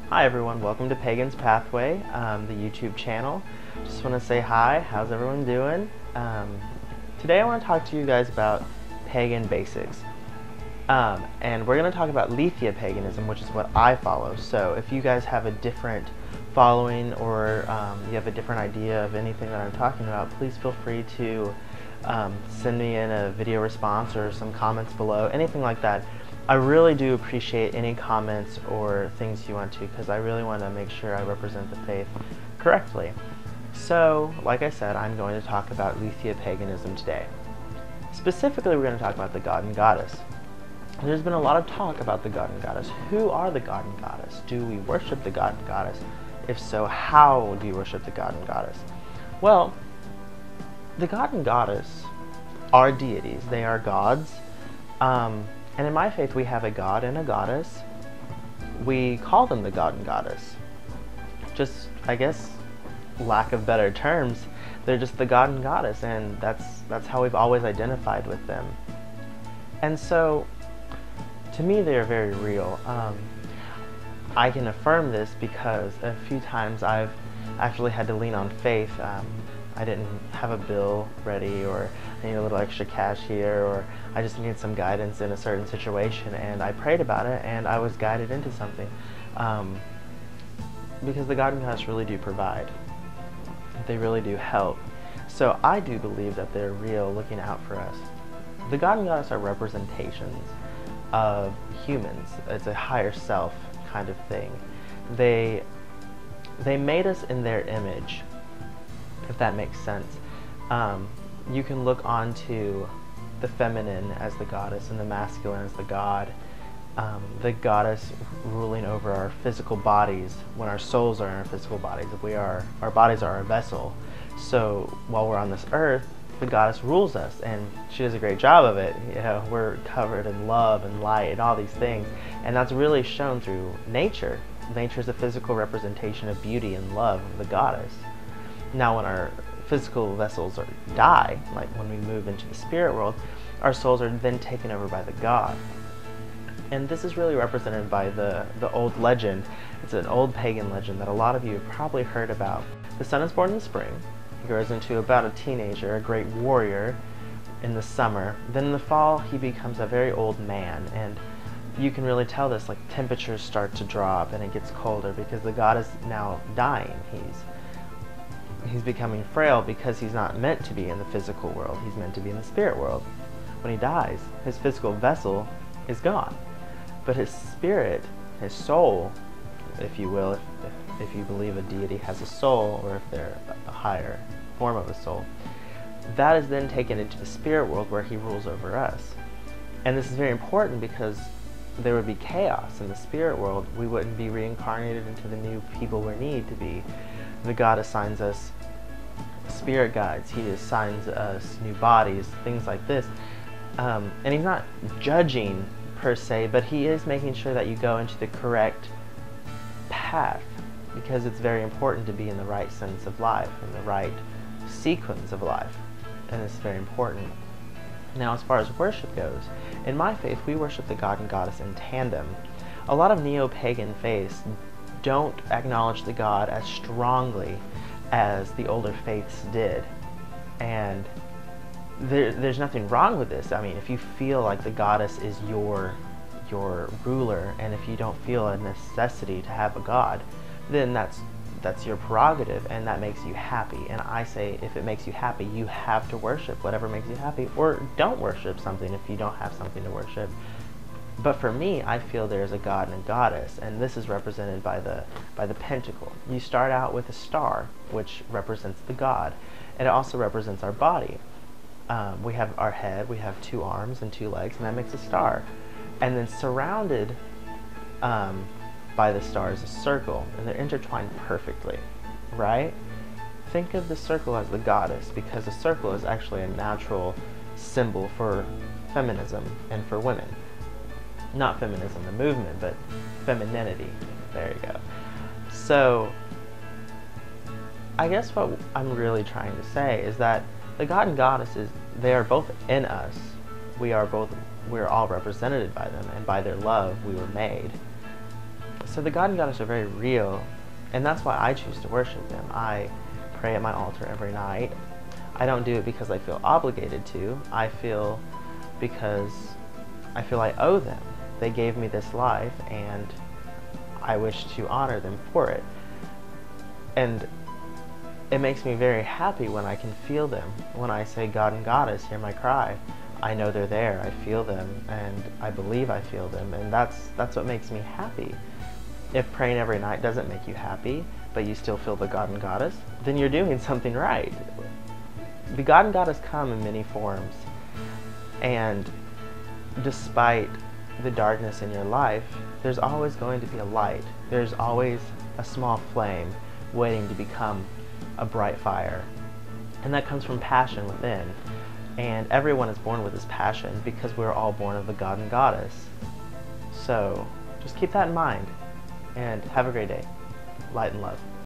Hi everyone, welcome to Pagan's Pathway, the YouTube channel. Just want to say hi, how's everyone doing? Today I want to talk to you guys about pagan basics. And we're going to talk about Lethia paganism, which is what I follow. So if you guys have a different following or you have a different idea of anything that I'm talking about, please feel free to send me in a video response or some comments below, anything like that. I really do appreciate any comments or things you want to, because I really want to make sure I represent the faith correctly. So, like I said, I'm going to talk about Lethia paganism today. Specifically, we're going to talk about the god and goddess. There's been a lot of talk about the god and goddess. Who are the god and goddess? Do we worship the god and goddess? If so, how do you worship the god and goddess? Well, the god and goddess are deities. They are gods. And in my faith, we have a god and a goddess. We call them the god and goddess. Just, I guess, lack of better terms, they're just the god and goddess, and that's how we've always identified with them. And so, to me, they are very real. I can affirm this because a few times I've actually had to lean on faith. I didn't have a bill ready, or I need a little extra cash here, or I just needed some guidance in a certain situation, and I prayed about it and I was guided into something. Because the god and goddess really do provide. They really do help. So I do believe that they're real, looking out for us. The god and goddess are representations of humans. It's a higher self kind of thing. They made us in their image, if that makes sense. You can look onto the feminine as the goddess and the masculine as the god. The goddess ruling over our physical bodies when our souls are in our physical bodies. Our bodies are our vessel. So while we're on this earth, the goddess rules us, and she does a great job of it. You know, we're covered in love and light and all these things, and that's really shown through nature. Nature is a physical representation of beauty and love of the goddess. Now, when our physical vessels die, like when we move into the spirit world, our souls are then taken over by the god. And this is really represented by the old legend. It's an old pagan legend that a lot of you have probably heard about. The sun is born in the spring. He grows into about a teenager, a great warrior in the summer. Then in the fall, he becomes a very old man. And you can really tell this, like temperatures start to drop and it gets colder because the god is now dying. He's becoming frail because he's not meant to be in the physical world. He's meant to be in the spirit world. When he dies, his physical vessel is gone. But his spirit, his soul, if you will, if you believe a deity has a soul, or if they're a higher form of a soul, that is then taken into the spirit world where he rules over us. And this is very important because there would be chaos in the spirit world. We wouldn't be reincarnated into the new people we need to be. The god assigns us spirit guides. He assigns us new bodies, things like this. And he's not judging per se, but he is making sure that you go into the correct path, because it's very important to be in the right sense of life, in the right sequence of life, and it's very important. Now, as far as worship goes, in my faith, we worship the god and goddess in tandem. A lot of neo-pagan faiths don't acknowledge the god as strongly as the older faiths did, and there's nothing wrong with this. I mean, if you feel like the goddess is your ruler, and if you don't feel a necessity to have a god, then that's your prerogative, and that makes you happy. And I say, if it makes you happy, you have to worship whatever makes you happy, or don't worship something if you don't have something to worship. But for me, I feel there's a god and a goddess, and this is represented by the pentacle. You start out with a star, which represents the god, and it also represents our body. We have our head, we have 2 arms and 2 legs, and that makes a star. And then surrounded by the star is a circle, and they're intertwined perfectly, right? Think of the circle as the goddess, because the circle is actually a natural symbol for feminism and for women. Not feminism, the movement, but femininity. There you go. So, I guess what I'm really trying to say is that the god and goddesses, they are both in us. We're all represented by them, and by their love we were made. So the God and Goddess are very real, and that's why I choose to worship them. I pray at my altar every night. I don't do it because I feel obligated to. I feel because I feel I owe them. They gave me this life, and I wish to honor them for it. And it makes me very happy when I can feel them. When I say, God and Goddess, hear my cry. I know they're there, I feel them, and I believe I feel them, and that's what makes me happy. If praying every night doesn't make you happy, but you still feel the God and Goddess, then you're doing something right. The God and Goddess come in many forms, and despite the darkness in your life, there's always going to be a light. There's always a small flame waiting to become a bright fire. And that comes from passion within. And everyone is born with this passion because we're all born of the God and Goddess. So just keep that in mind, and have a great day. Light and love.